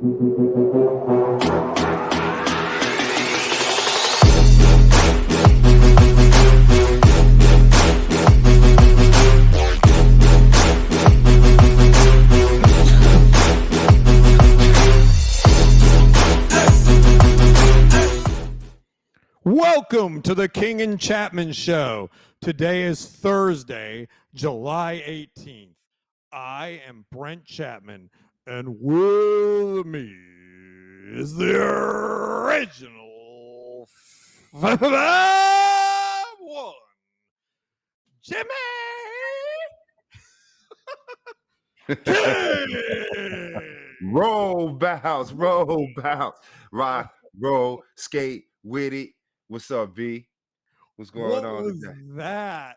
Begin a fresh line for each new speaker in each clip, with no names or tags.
Welcome to the King Chapman Show. Today is Thursday, July 18th. I am Brent Chapman, and with me is the original one, Jimmy.
Roll bounce, rock, roll, skate with it. What's up, B? What's going on?
What was that?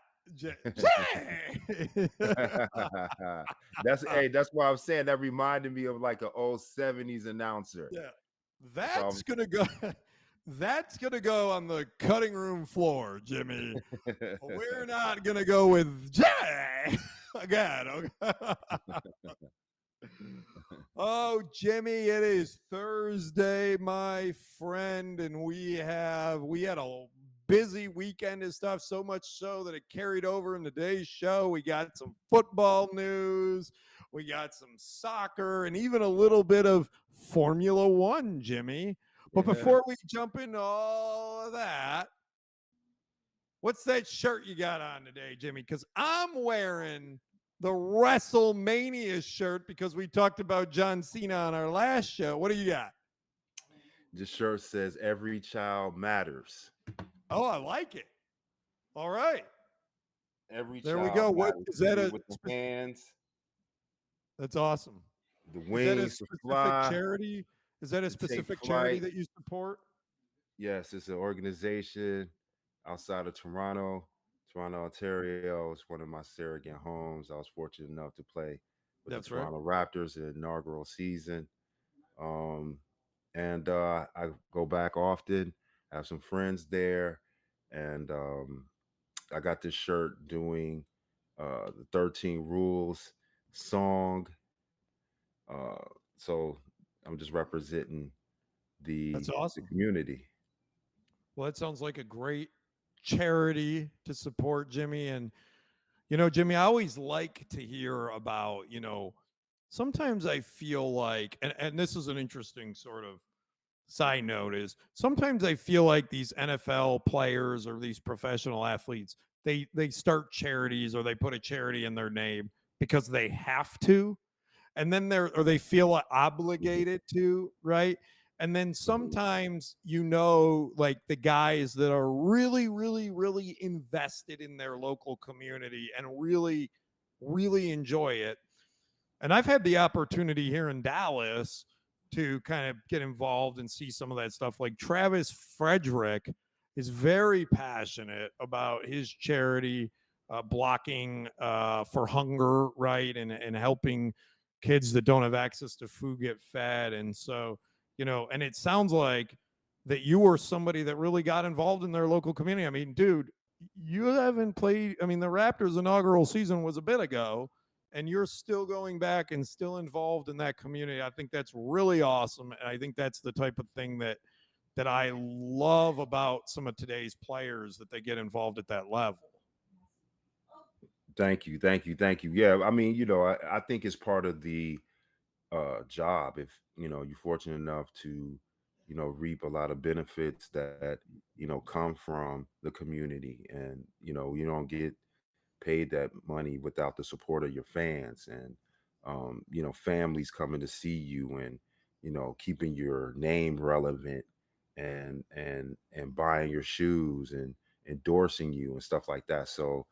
That's why I'm saying that reminded me of like an old 70s announcer.
Yeah, that's gonna go. That's gonna go on the cutting room floor, Jimmy. We're not gonna go with Jay again. Okay? Oh, Jimmy, it is Thursday, my friend, and we had a busy weekend and stuff, so much so that it carried over in today's show. We got some football news, we got some soccer, and even a little bit of Formula One, Jimmy. But before we jump into all of that, what's that shirt you got on today, Jimmy? Because I'm wearing the WrestleMania shirt because we talked about John Cena on our last show. What do you got?
The shirt says "Every child matters."
Oh, I like it. All right.
Every
there
child
we go. What
matters.
is that?
With the hands,
That's awesome.
the wings,
is that a
to fly.
charity? Is that a specific charity that you support?
Yes, it's an organization outside of Toronto, Ontario. It's one of my surrogate homes. I was fortunate enough to play with the Toronto Raptors in the inaugural season. And I go back often. I have some friends there, and I got this shirt doing the 13 Rules song. So I'm just representing
That's awesome.
the community.
Well, that sounds like a great charity to support, Jimmy. And, Jimmy, I always like to hear about, sometimes I feel like, and this is an interesting sort of side note, is sometimes I feel like these NFL players or these professional athletes, they start charities or they put a charity in their name because they have to. And then they feel obligated to, right? And then sometimes, like the guys that are really, really, really invested in their local community and really, really enjoy it. And I've had the opportunity here in Dallas to kind of get involved and see some of that stuff. Like Travis Frederick is very passionate about his charity, blocking for hunger, right? And helping kids that don't have access to food get fed. And so, and it sounds like that you were somebody that really got involved in their local community. I mean, dude, you haven't played. I mean, the Raptors' inaugural season was a bit ago, and you're still going back and still involved in that community. I think that's really awesome. And I think that's the type of thing that I love about some of today's players, that they get involved at that level.
Thank you. Yeah, I mean, I think it's part of the job. If you're fortunate enough to reap a lot of benefits that come from the community, and you don't get paid that money without the support of your fans, and families coming to see you, and keeping your name relevant, and buying your shoes and endorsing you and stuff like that. So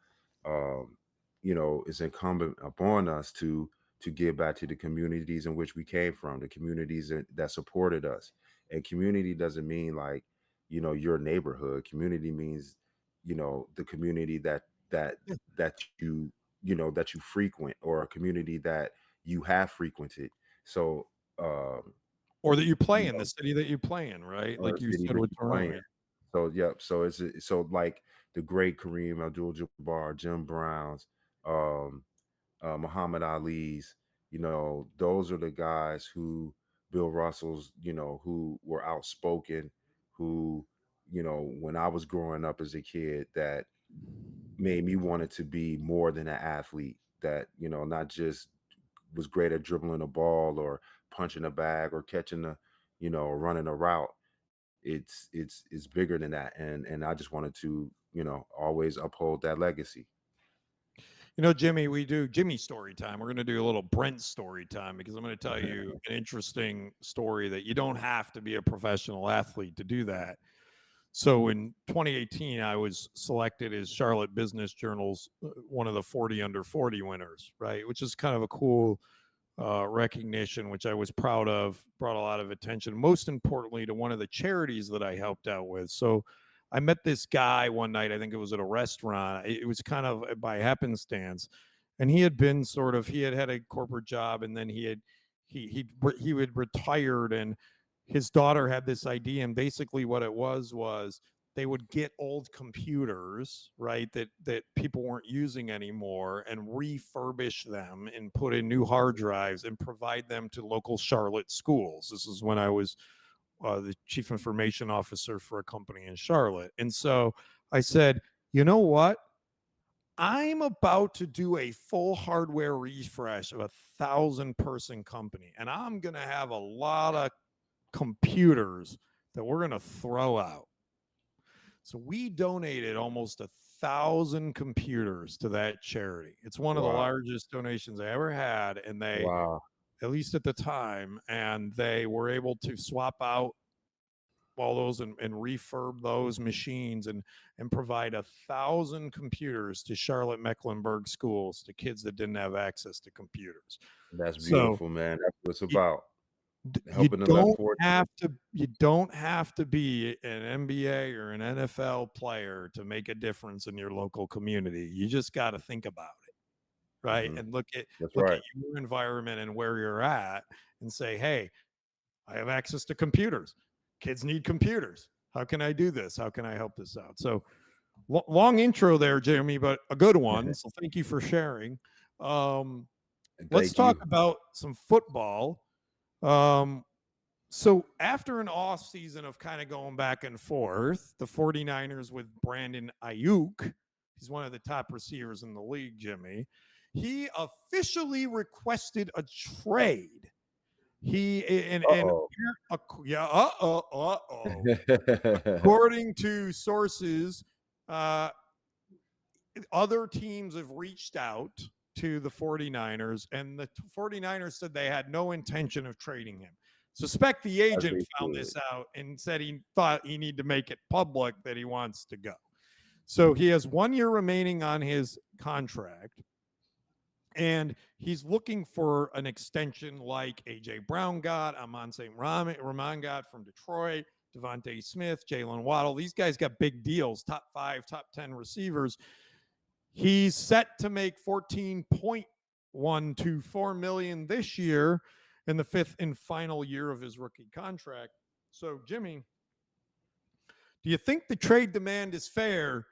it's incumbent upon us to give back to the communities in which we came from, the communities that supported us. And community doesn't mean like your neighborhood. Community means the community that you that you frequent, or a community that you have frequented. So
or that you play in, the city that you play in, right? Like you said with Toronto.
So yep. So so like the great Kareem Abdul-Jabbar, Jim Browns, Muhammad Ali's. Those are the guys who Bill Russells, who were outspoken, who, when I was growing up as a kid, that made me want it to be more than an athlete, that, not just was great at dribbling a ball or punching a bag or catching a, or running a route. It's bigger than that. And I just wanted to, always uphold that legacy.
Jimmy, we do Jimmy story time. We're going to do a little Brent story time because I'm going to tell you an interesting story that you don't have to be a professional athlete to do that. So in 2018, I was selected as Charlotte Business Journal's one of the 40 under 40 winners, right? Which is kind of a cool recognition, which I was proud of, brought a lot of attention, most importantly, to one of the charities that I helped out with. So I met this guy one night, I think it was at a restaurant. It was kind of by happenstance. And he had been he had a corporate job, and then he had retired, and his daughter had this idea. And basically what it was they would get old computers, right, that people weren't using anymore, and refurbish them and put in new hard drives and provide them to local Charlotte schools. This is when I was the chief information officer for a company in Charlotte. And so I said, you know what? I'm about to do a full hardware refresh of 1,000-person company, and I'm going to have a lot of computers that we're going to throw out. So we donated almost 1,000 computers to that charity. It's one of the largest donations I ever had, and they, at least at the time, and they were able to swap out all those and refurb those machines and provide 1,000 computers to Charlotte Mecklenburg schools to kids that didn't have access to computers.
That's beautiful, man. That's what it's about.
You don't have to be an NBA or an NFL player to make a difference in your local community. You just got to think about it, right? And look at your environment and where you're at, and say, hey, I have access to computers. Kids need computers. How can I do this? How can I help this out? So long intro there, Jeremy, but a good one. So thank you for sharing. Let's talk about some football. So after an off season of kind of going back and forth, the 49ers with Brandon Aiyuk, he's one of the top receivers in the league, Jimmy, he officially requested a trade. According to sources, other teams have reached out to the 49ers, and the 49ers said they had no intention of trading him. Suspect the agent found this out and said he thought he needed to make it public that he wants to go. So he has 1 year remaining on his contract, and he's looking for an extension like A.J. Brown got, Amon St. Ramon got from Detroit, Devontae Smith, Jalen Waddle. These guys got big deals, top 5, top 10 receivers. He's set to make $14.124 million this year in the 5th and final year of his rookie contract. So, Jimmy, do you think the trade demand is fair?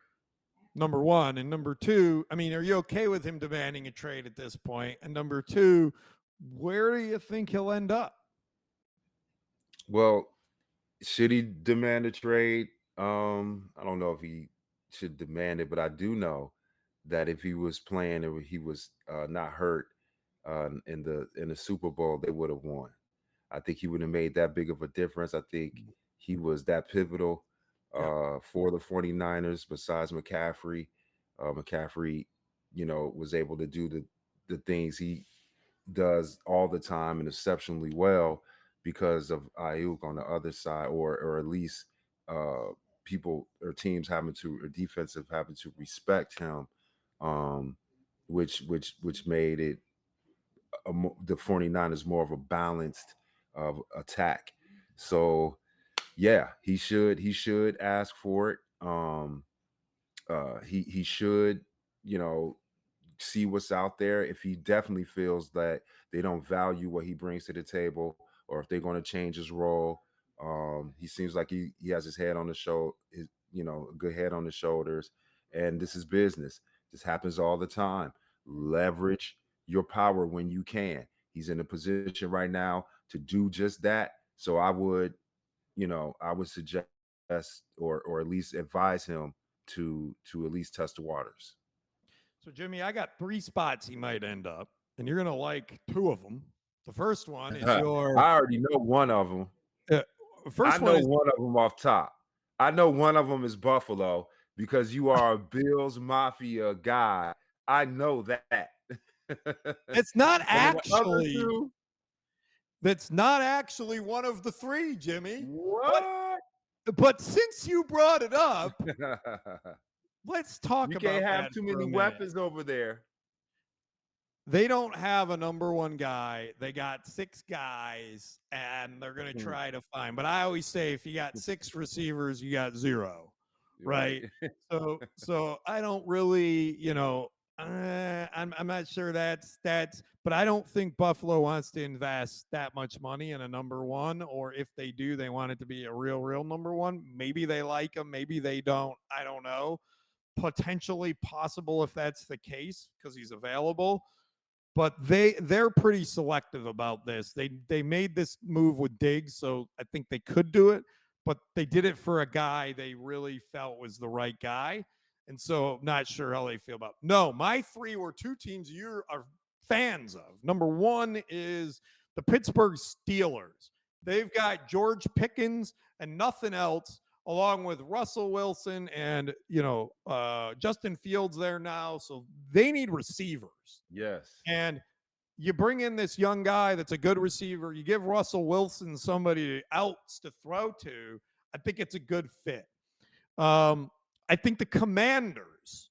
Number one. And number two, I mean, are you okay with him demanding a trade at this point? And number two, where do you think he'll end up?
Well, should he demand a trade? I don't know if he should demand it, but I do know that if he was playing or he was not hurt in the Super Bowl, they would have won. I think he would have made that big of a difference. I think he was that pivotal for the 49ers besides McCaffrey. McCaffrey, was able to do the things he does all the time and exceptionally well because of Aiyuk on the other side, or at least people or teams having to, or defensive having to respect him, which made it the 49ers more of a balanced attack. So yeah, he should ask for it. He should, see what's out there. If he definitely feels that they don't value what he brings to the table, or if they're going to change his role, he seems like he has his head on the shoulder, a good head on the shoulders, and this is business. This happens all the time. Leverage your power when you can. He's in a position right now to do just that. So I would, I would suggest or at least advise him to at least test the waters.
So, Jimmy, I got 3 spots he might end up, and you're gonna like 2 of them. The first one is
I
your
already know one of them.
uh,
I
first one
know
is
one of them off top. I know one of them is Buffalo because you are a Bills Mafia guy. I know that.
it's not
And then the other
actually
two,
that's not actually one of the 3, Jimmy. But
what?
but since you brought it up, let's talk
You can't
about
have
that
too
for
many
a minute.
weapons over there.
They don't have a number 1 guy. They got 6 guys, and they're going to
Mhm.
try to find. But I always say if you got 6 receivers, you got 0, right?
Right.
So I don't really, I'm not sure that's, but I don't think Buffalo wants to invest that much money in a number 1, or if they do, they want it to be a real number 1. Maybe they like him, maybe they don't. I don't know. Potentially possible if that's the case because he's available, but they're pretty selective about this. They made this move with Diggs, so I think they could do it, but they did it for a guy they really felt was the right guy. And so not sure how they feel about. No, my 3 were 2 teams you are fans of. Number 1 is the Pittsburgh Steelers. They've got George Pickens and nothing else, along with Russell Wilson and Justin Fields there now. So they need receivers.
Yes.
And you bring in this young guy that's a good receiver. You give Russell Wilson somebody else to throw to. I think it's a good fit. I think the Commanders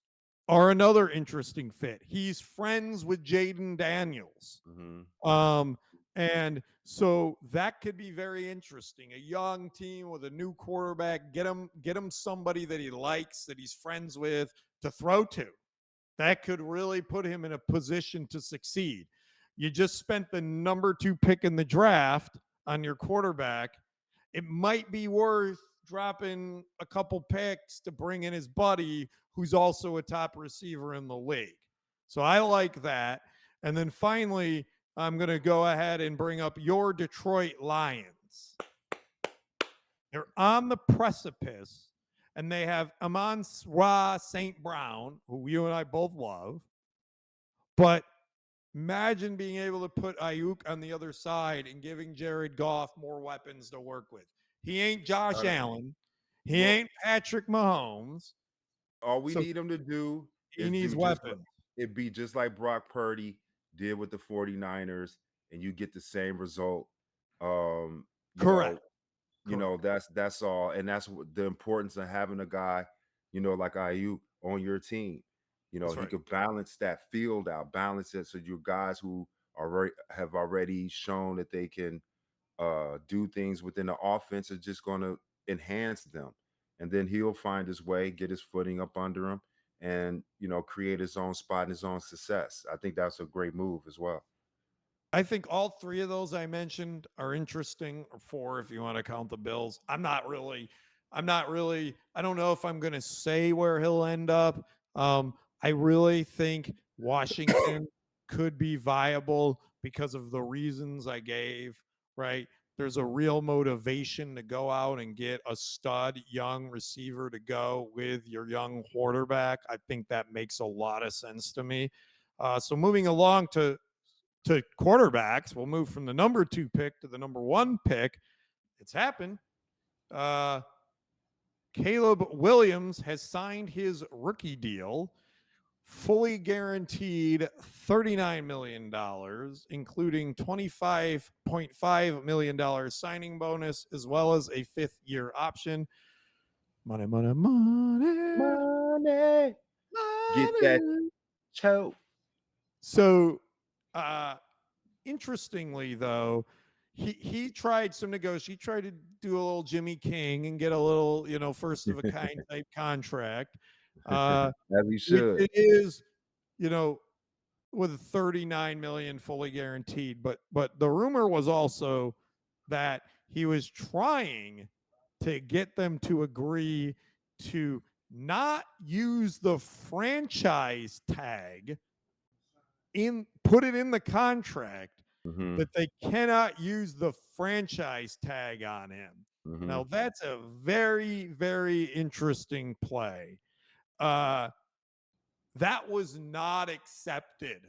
are another interesting fit. He's friends with Jaden Daniels.
Mm-hmm.
And so that could be very interesting. A young team with a new quarterback, get him somebody that he likes, that he's friends with to throw to. That could really put him in a position to succeed. You just spent the number 2 pick in the draft on your quarterback. It might be worth dropping a couple picks to bring in his buddy, who's also a top receiver in the league. So I like that. And then finally, I'm going to go ahead and bring up your Detroit Lions. They're on the precipice, and they have Amon-Ra St. Brown, who you and I both love. But imagine being able to put Aiyuk on the other side and giving Jared Goff more weapons to work with. He ain't Josh Allen. He ain't Patrick Mahomes.
All we
So
need him to do
he
is
needs
do just
weapons.
it be just like Brock Purdy did with the 49ers, and you get the same result.
Correct.
That's all. And that's what the importance of having a guy, like Aiyuk on your team.
That's
He
right.
could balance that field out, balance it so your guys who have already shown that they can do things within the offense are just going to enhance them. And then he'll find his way, get his footing up under him, and create his own spot and his own success. I think that's a great move as well.
I think all 3 of those I mentioned are interesting, or 4 if you want to count the Bills. I don't know if I'm going to say where he'll end up. I really think Washington could be viable because of the reasons I gave, right? There's a real motivation to go out and get a stud young receiver to go with your young quarterback. I think that makes a lot of sense to me. So moving along to quarterbacks, we'll move from the number 2 pick to the number 1 pick. It's happened. Caleb Williams has signed his rookie deal, fully guaranteed $39 million, including $25.5 million signing bonus, as well as a 5th-year option. Money.
Get that choke.
So, interestingly, though, he tried some negotiation. He tried to do a little Jimmy King and get a little, first of a kind type contract.
As he
Which
should.
it is, with 39 million fully guaranteed. But the rumor was also that he was trying to get them to agree to not use the franchise tag, put it in the contract,
Mm-hmm.
that they cannot use the franchise tag on him.
Mm-hmm.
Now, that's a very, very interesting play. Uh, that was not accepted.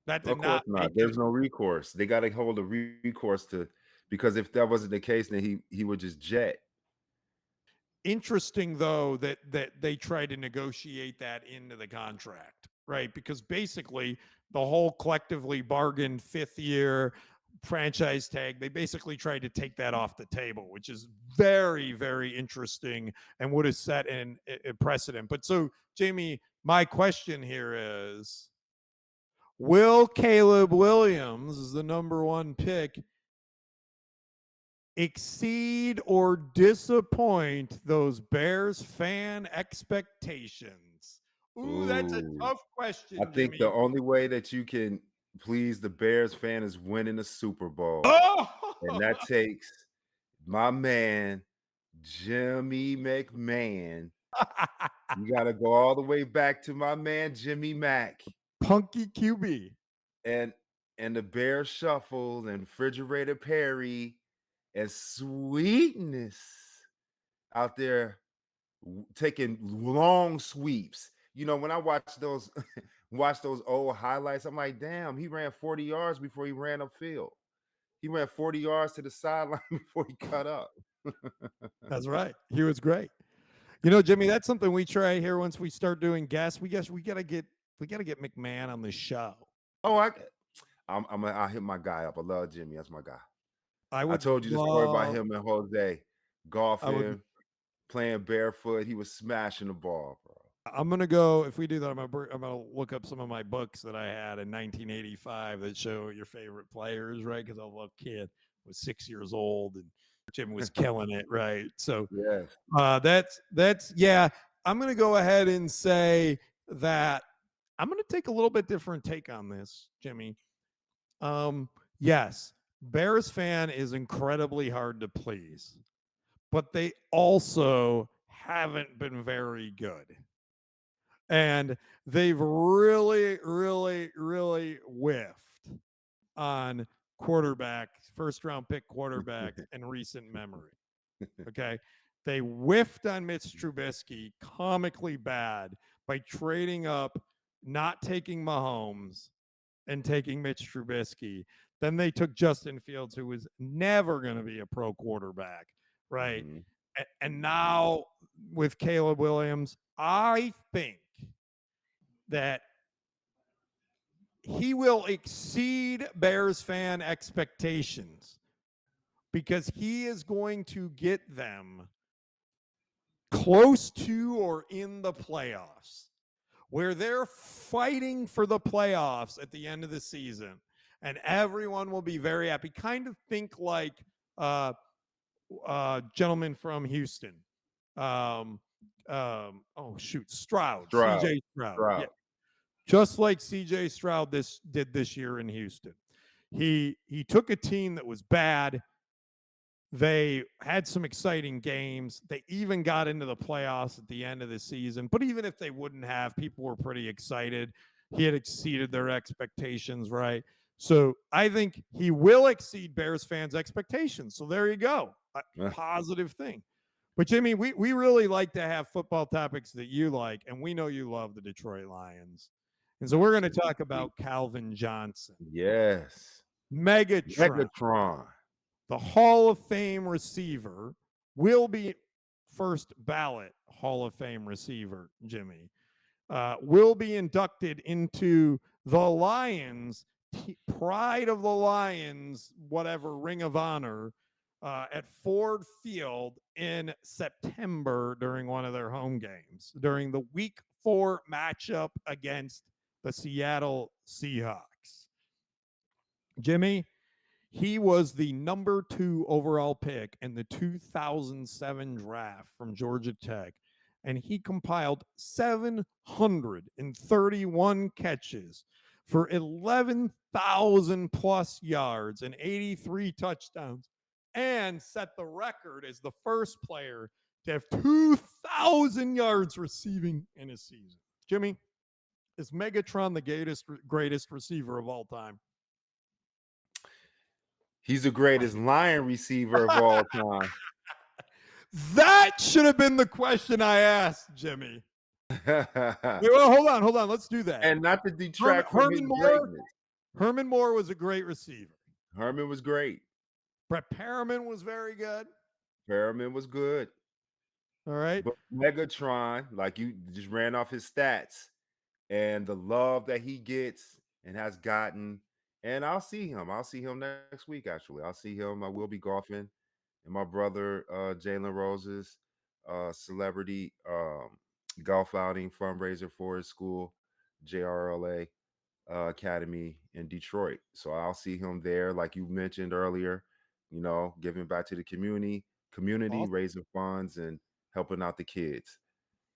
That did
Of course
not make
not.
it
There's no recourse. They got to hold a recourse to, because if that wasn't the case, then he would just jet.
interesting, though, that they tried to negotiate that into the contract, right? Because basically the whole collectively bargained 5th-year franchise tag, they basically tried to take that off the table, which is very, very interesting and would have set a precedent. But so, Jamie, my question here is, will Caleb Williams, is the number 1 pick, exceed or disappoint those Bears fan expectations? Ooh, that's a
Ooh.
tough
I
question,
think the
Jimmy.
only way that you can please the Bears fan is winning the Super Bowl. And
Oh,
that takes my man, Jimmy McMahon. You got to go all the way back to my man, Jimmy Mack.
Punky QB.
And the Bears shuffle and Refrigerator Perry and Sweetness out there taking long sweeps. You know, when I watch those watch those old highlights, I'm like, damn, he ran 40 yards before he ran upfield. He ran 40 yards to the sideline before he cut up.
That's right. He was great. You know, Jimmy, that's something we try here once we start doing guests. We gotta get McMahon on the show.
Oh, I'll hit my guy up. I love Jimmy. That's my guy.
I
I
would
told you the story about
love
him and Jose
I would
golfing, playing barefoot. He was smashing the ball, bro.
I'm gonna go. If we do that, I'm gonna look up some of my books that I had in 1985 that show your favorite players, right? Because I love kid was 6 years old and Jim was killing it, right? So
Yes.
that's yeah. I'm gonna go ahead and say that I'm gonna take a little bit different take on this, Jimmy. Yes, Bears fan is incredibly hard to please, but they also haven't been very good. And they've really, really, really whiffed on quarterbacks, 1st-round pick quarterbacks in recent memory. Okay. They whiffed on Mitch Trubisky comically bad by trading up, not taking Mahomes and taking Mitch Trubisky. Then they took Justin Fields, who was never going to be a pro quarterback, right?
Mm-hmm.
And now with Caleb Williams, I think that he will exceed Bears fan expectations because he is going to get them close to or in the playoffs, where they're fighting for the playoffs at the end of the season, and everyone will be very happy. Kind of think like gentleman from Houston. Stroud,
Stroud.
CJ Stroud. Yeah,
Stroud.
just like CJ Stroud did this year in Houston. He took a team that was bad. They had some exciting games. They even got into the playoffs at the end of the season. But even if they wouldn't have, people were pretty excited. He had exceeded their expectations, right? So I think he will exceed Bears fans' expectations. So there you go. A positive thing. But Jimmy, we really like to have football topics that you like, and we know you love the Detroit Lions. And so we're going to talk about Calvin Johnson.
Yes.
Megatron,
Megatron.
the Hall of Fame receiver, will be first ballot Hall of Fame receiver, Jimmy, will be inducted into the Lions, Pride of the Lions, whatever, Ring of Honor, at Ford Field in September during one of their home games, during the Week 4 matchup against the Seattle Seahawks. Jimmy, he was the number 2 overall pick in the 2007 draft from Georgia Tech, and he compiled 731 catches for 11,000 plus yards and 83 touchdowns, and set the record as the first player to have 2,000 yards receiving in a season. Jimmy, is Megatron the greatest receiver of all time?
He's the greatest Lion receiver of all time.
That should have been the question I asked, Jimmy. Wait, well, hold on. Let's do that.
And not to detract from his
Herman Moore.
greatness.
Herman Moore was a great receiver.
Herman was great.
Brett Perriman was very good.
Perriman was good.
All right.
But Megatron, like you just ran off his stats and the love that he gets and has gotten. And I'll see him. I'll see him next week, actually. I'll see him. I will be golfing in my brother Jalen Rose's celebrity golf outing fundraiser for his school, JRLA Academy in Detroit. So I'll see him there, like you mentioned earlier, giving back to the community,
Awesome.
raising funds and helping out the kids.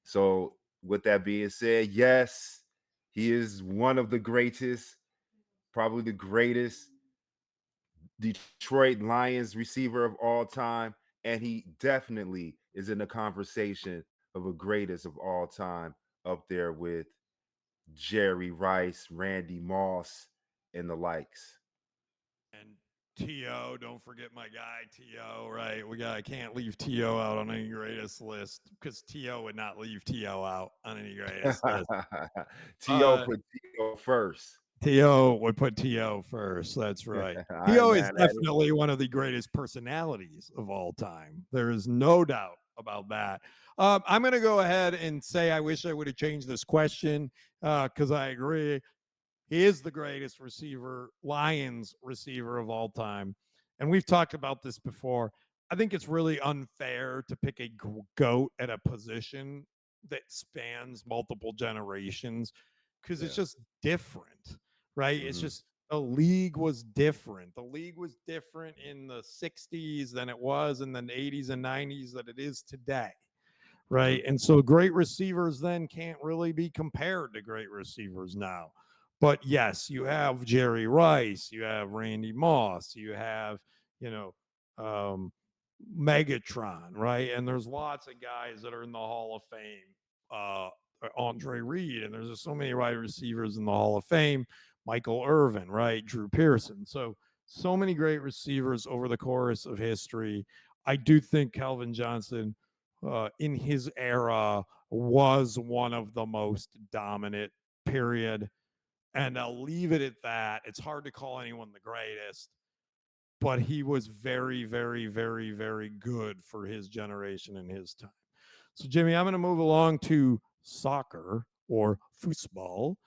So with that being said, yes, he is one of the greatest, probably the greatest Detroit Lions receiver of all time. And he definitely is in the conversation of a greatest of all time, up there with Jerry Rice, Randy Moss, and the likes.
And T.O., don't forget my guy, T.O., right? I can't leave T.O. out on any greatest list because T.O. would not leave T.O. out on any greatest list.
T.O. put T.O. first.
T.O. would put T.O. first. That's right. T.O. is definitely one of the greatest personalities of all time. There is no doubt about that. I'm going to go ahead and say I wish I would have changed this question because I agree. He is the greatest Lions receiver of all time. And we've talked about this before. I think it's really unfair to pick a GOAT at a position that spans multiple generations because it's just different, right? It's just the league was different. The league was different in the 60s than it was in the 80s and 90s that it is today. Right. And so great receivers then can't really be compared to great receivers now. But yes, you have Jerry Rice, you have Randy Moss, you have, Megatron, right? And there's lots of guys that are in the Hall of Fame. Andre Reed, and there's just so many wide receivers in the Hall of Fame. Michael Irvin, right? Drew Pearson. So many great receivers over the course of history. I do think Calvin Johnson in his era was one of the most dominant, period. And I'll leave it at that. It's hard to call anyone the greatest, but he was very, very, very, very good for his generation and his time. So, Jimmy, I'm going to move along to soccer or football.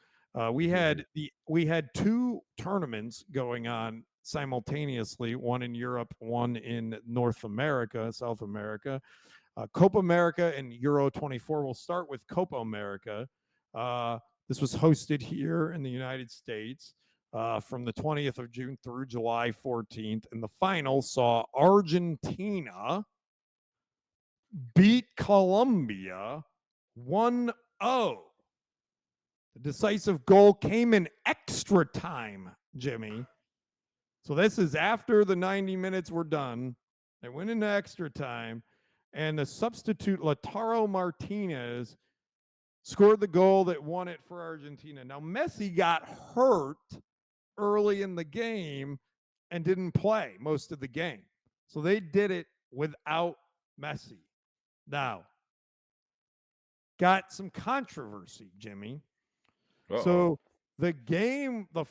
We had two tournaments going on simultaneously, one in Europe, one in North America, South America. Copa America and Euro24. We'll start with Copa America. This was hosted here in the United States from the 20th of June through July 14th. And the final saw Argentina beat Colombia 1-0. The decisive goal came in extra time, Jimmy. So this is after the 90 minutes were done. They went into extra time. And the substitute Lautaro Martinez scored the goal that won it for Argentina. Now, Messi got hurt early in the game and didn't play most of the game. So they did it without Messi. Now, got some controversy, Jimmy. So the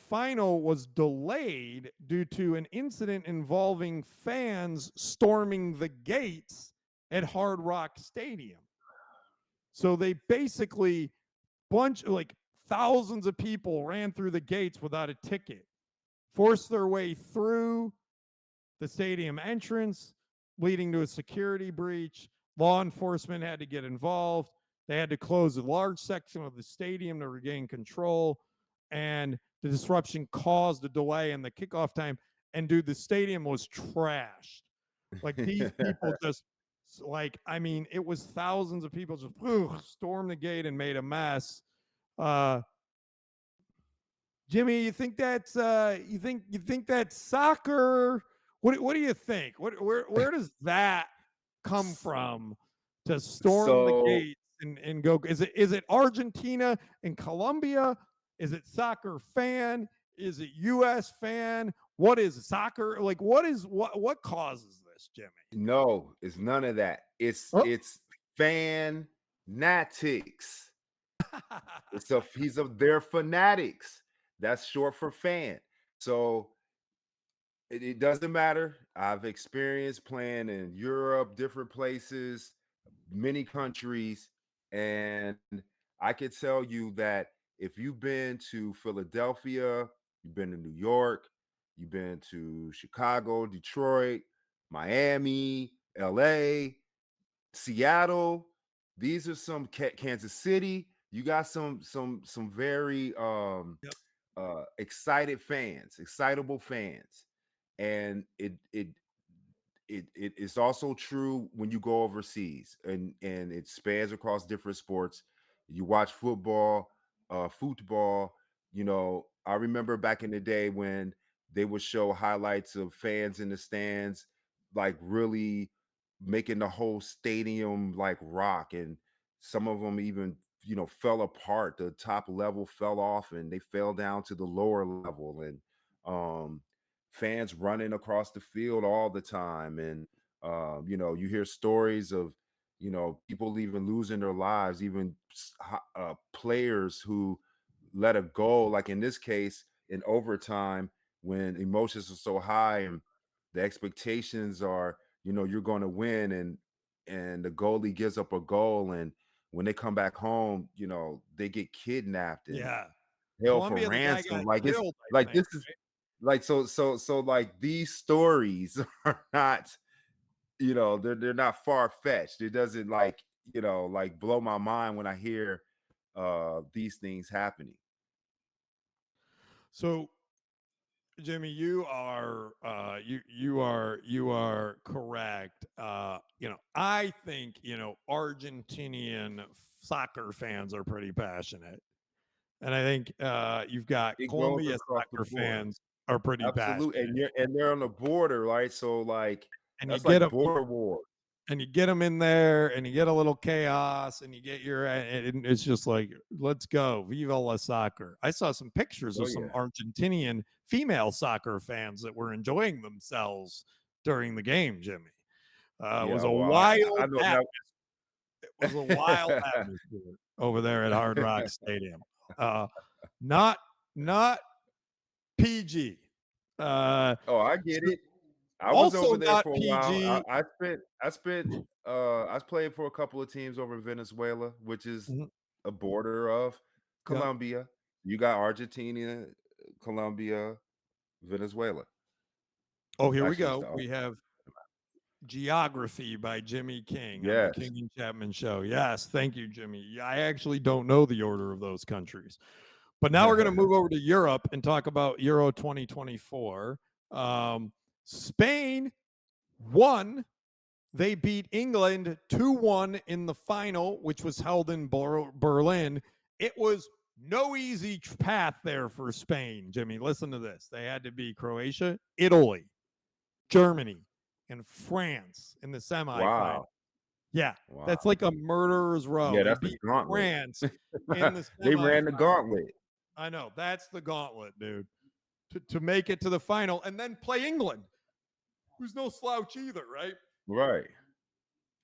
final was delayed due to an incident involving fans storming the gates at Hard Rock Stadium. So they basically thousands of people ran through the gates without a ticket, forced their way through the stadium entrance, leading to a security breach. Law enforcement had to get involved. They had to close a large section of the stadium to regain control, and the disruption caused a delay in the kickoff time. And dude, the stadium was trashed. Like these people just it was thousands of people just stormed the gate and made a mess. Jimmy, you think that's you think that's soccer? What do you think? Where does that come from to storm the gates and go? Is it Argentina and Colombia? Is it soccer fan? Is it U.S. fan? What is soccer? Like, what causes this, Jimmy?
No, it's none of that. It's
Oh.
it's fanatics. They're fanatics. That's short for fan. So it doesn't matter. I've experienced playing in Europe, different places, many countries, and I could tell you that if you've been to Philadelphia, you've been to New York, you've been to Chicago, Detroit, Miami, LA, Seattle, these are some Kansas City. You got some very
Yep.
excited fans, excitable fans, and it is also true when you go overseas, and it spans across different sports. You watch football. I remember back in the day when they would show highlights of fans in the stands, like really making the whole stadium like rock, and some of them even fell apart. The top level fell off, and they fell down to the lower level, and um fans running across the field all the time. And you hear stories of people even losing their lives, even players who let a goal, like in this case in overtime, when emotions are so high and the expectations are you're going to win, and the goalie gives up a goal, and when they come back home they get kidnapped and
Yeah.
held for
Columbia, the guy
ransom.
got
Like, it's
killed, I
like
think.
this is like, so like these stories are not, they're not far-fetched. It doesn't like blow my mind when I hear these things happening.
So, Jimmy, you are correct. I think Argentinian soccer fans are pretty passionate, and I think you've got
It goes
Colombia
across the
soccer
board.
fans are pretty
Absolutely.
passionate,
And they're on the border, right? So like
and you
that's
get
like
them
border war.
and you get them in there, and you get a little chaos, and you get and it's just like, let's go, viva la soccer. I saw some pictures
Oh
of some
yeah.
Argentinian female soccer fans that were enjoying themselves during the game, Jimmy. It
Yeah.
was a
Well, I
wild
know
atmosphere. It was a wild
that.
atmosphere over there at Hard Rock Stadium. Uh, not not PG. Uh,
Oh, I get
so
it. I was
also
over there
not
for a while.
PG.
I played for a couple of teams over in Venezuela, which is
Mhm.
a border of
Yep.
Colombia. You got Argentina, Colombia, Venezuela.
Oh, here we
Actually, it's
go.
the
We have Geography by Jimmy King on the
yes.
King and Chapman Show. Yes, thank you, Jimmy. I actually don't know the order of those countries. But now we're going to move over to Europe and talk about Euro 2024. Spain won. They beat England 2-1 in the final, which was held in Berlin. It was no easy path there for Spain, Jimmy. Listen to this. They had to beat Croatia, Italy, Germany, and France in the semifinal.
Wow.
Yeah, that's
Wow.
like a murderer's row.
Yeah,
They
that's the
beat
gauntlet.
France in the
They ran the
semifinal.
gauntlet.
I know. That's the gauntlet, dude. To make it to the final and then play England, who's no slouch either, right?
Right.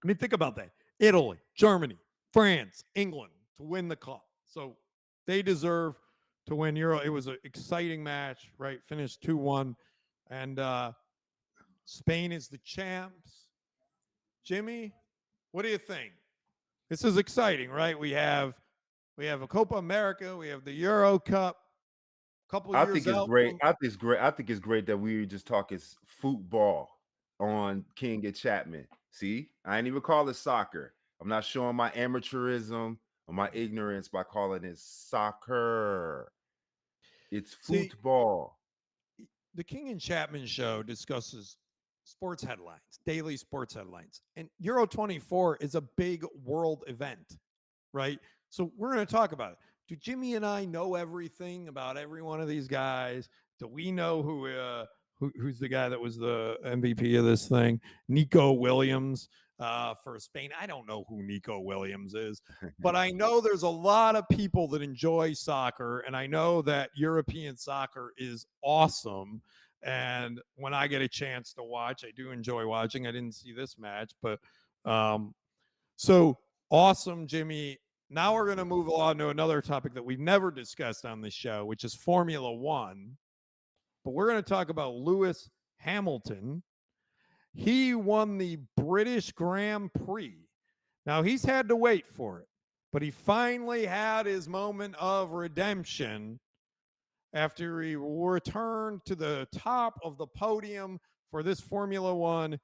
I mean, think about that. Italy, Germany, France, England to win the cup. So they deserve to win Euro. It was an exciting match, right? Finished 2-1. And Spain is the champs. Jimmy, what do you think? This is exciting, right? We have a Copa America, we have the Euro Cup, a couple
I think
years
it's
out
great.
from.
I think it's great. I think it's great that we just talking football on King and Chapman. See, I ain't even call it soccer. I'm not showing my amateurism or my ignorance by calling it soccer. It's
See,
football.
the King and Chapman Show discusses sports headlines, daily sports headlines. And Euro 24 is a big world event, right? So we're going to talk about it. Do Jimmy and I know everything about every one of these guys? Do we know who's the guy that was the MVP of this thing? Nico Williams for Spain. I don't know who Nico Williams is, but I know there's a lot of people that enjoy soccer, and I know that European soccer is awesome. And when I get a chance to watch, I do enjoy watching. I didn't see this match, but um, so awesome, Jimmy. Now we're going to move on to another topic that we've never discussed on this show, which is Formula One. But we're going to talk about Lewis Hamilton. He won the British Grand Prix. Now, he's had to wait for it, but he finally had his moment of redemption after he returned to the top of the podium for this Formula One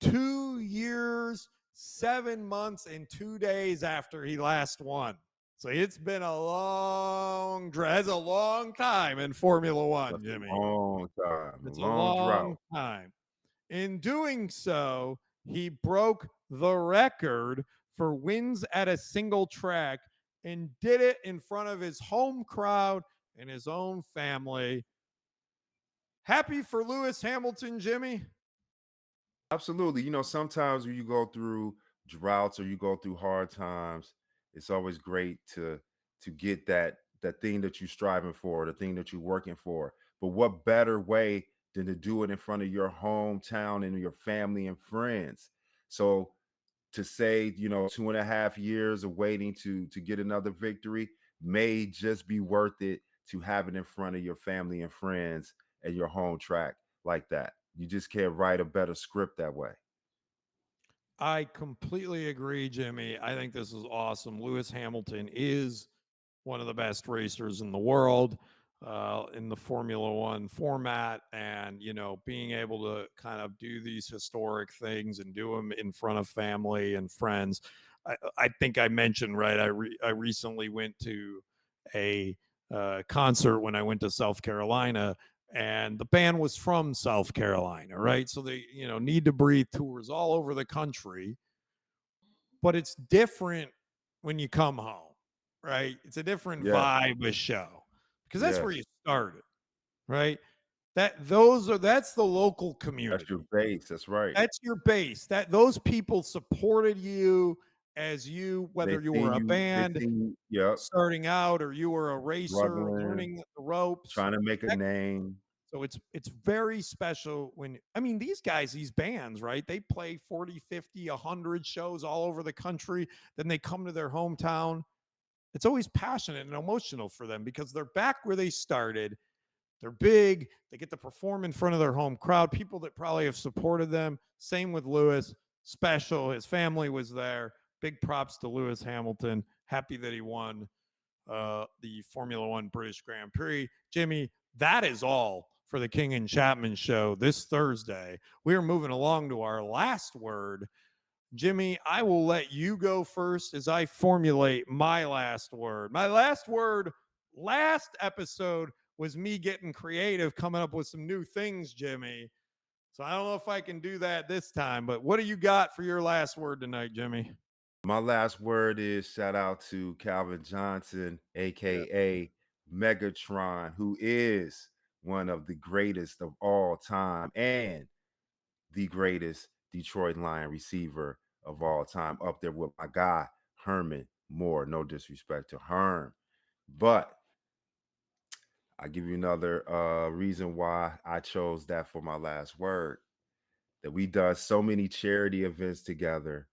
2 years, 7 months, and 2 days after he last won. So it's been a long drive. It's a long time in Formula One,
That's
Jimmy.
a long time, a
It's a
long
long
drought.
time. In doing so, he broke the record for wins at a single track and did it in front of his home crowd and his own family. Happy for Lewis Hamilton, Jimmy?
Absolutely. Sometimes when you go through droughts or you go through hard times, it's always great to get that thing that you're striving for, the thing that you're working for. But what better way than to do it in front of your hometown and your family and friends? So to say, 2.5 years of waiting to get another victory may just be worth it to have it in front of your family and friends at your home track like that. You just can't write a better script that way.
I completely agree, Jimmy. I think this is awesome. Lewis Hamilton is one of the best racers in the world in the Formula One format. And, being able to kind of do these historic things and do them in front of family and friends. I think I mentioned, right, I recently went to a concert when I went to South Carolina, and the band was from South Carolina, right? So they, Need to Breathe tours all over the country, but it's different when you come home, right? It's a different
Yes,
vibe of show because that's where
yes.
you started, right? That's the local
That's your
community.
base. That's right.
That's your base. That those people supported you as you,
They
whether you were
seen
a
you, they
band
seen you, yep,
starting out or you were a racer
struggling,
learning the ropes.
trying to make a
That
name.
So it's very special when these guys, these bands, right? They play 40, 50, 100 shows all over the country, then they come to their hometown. It's always passionate and emotional for them because they're back where they started. They're big, they get to perform in front of their home crowd, people that probably have supported them. Same with Lewis, special. His family was there. Big props to Lewis Hamilton. Happy that he won the Formula One British Grand Prix. Jimmy, that is all for the King and Chapman Show this Thursday. We are moving along to our last word. Jimmy, I will let you go first as I formulate my last word. My last word last episode was me getting creative, coming up with some new things, Jimmy. So I don't know if I can do that this time, but what do you got for your last word tonight, Jimmy?
My last word is shout out to Calvin Johnson, aka Megatron, who is one of the greatest of all time and the greatest Detroit Lion receiver of all time, up there with my guy Herman Moore. No disrespect to Herm, but I give you another reason why I chose that for my last word. That we done so many charity events together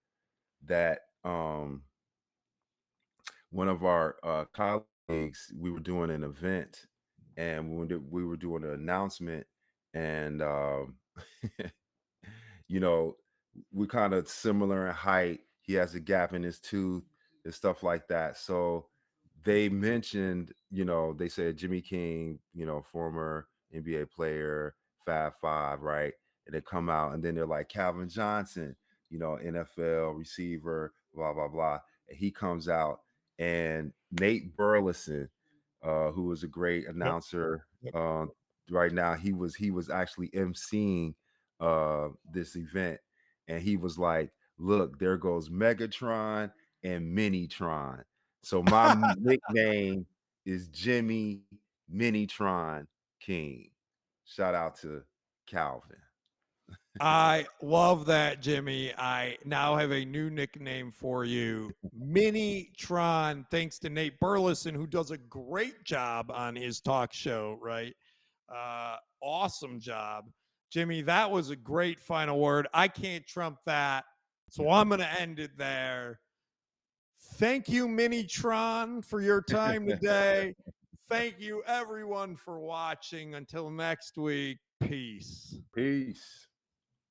that one of our colleagues, we were doing an event, and we were doing an announcement, and you know, we're kind of similar in height. He has a gap in his tooth and stuff like that. So they mentioned, they said Jimmy King, former NBA player, Fab Five, right? And they come out and then they're like Calvin Johnson, NFL receiver, blah, blah, blah. And he comes out and Nate Burleson, who was a great
Yep.
announcer
Yep.
right now, he was actually emceeing this event, and he was like, "Look, there goes Megatron and Minitron." So my nickname is Jimmy Minitron King. Shout out to Calvin.
I love that, Jimmy. I now have a new nickname for you, Mini Tron, thanks to Nate Burleson, who does a great job on his talk show, right? Awesome job, Jimmy. That was a great final word. I can't trump that, so I'm going to end it there. Thank you, Minitron, for your time today. Thank you, everyone, for watching. Until next week, peace.
Peace.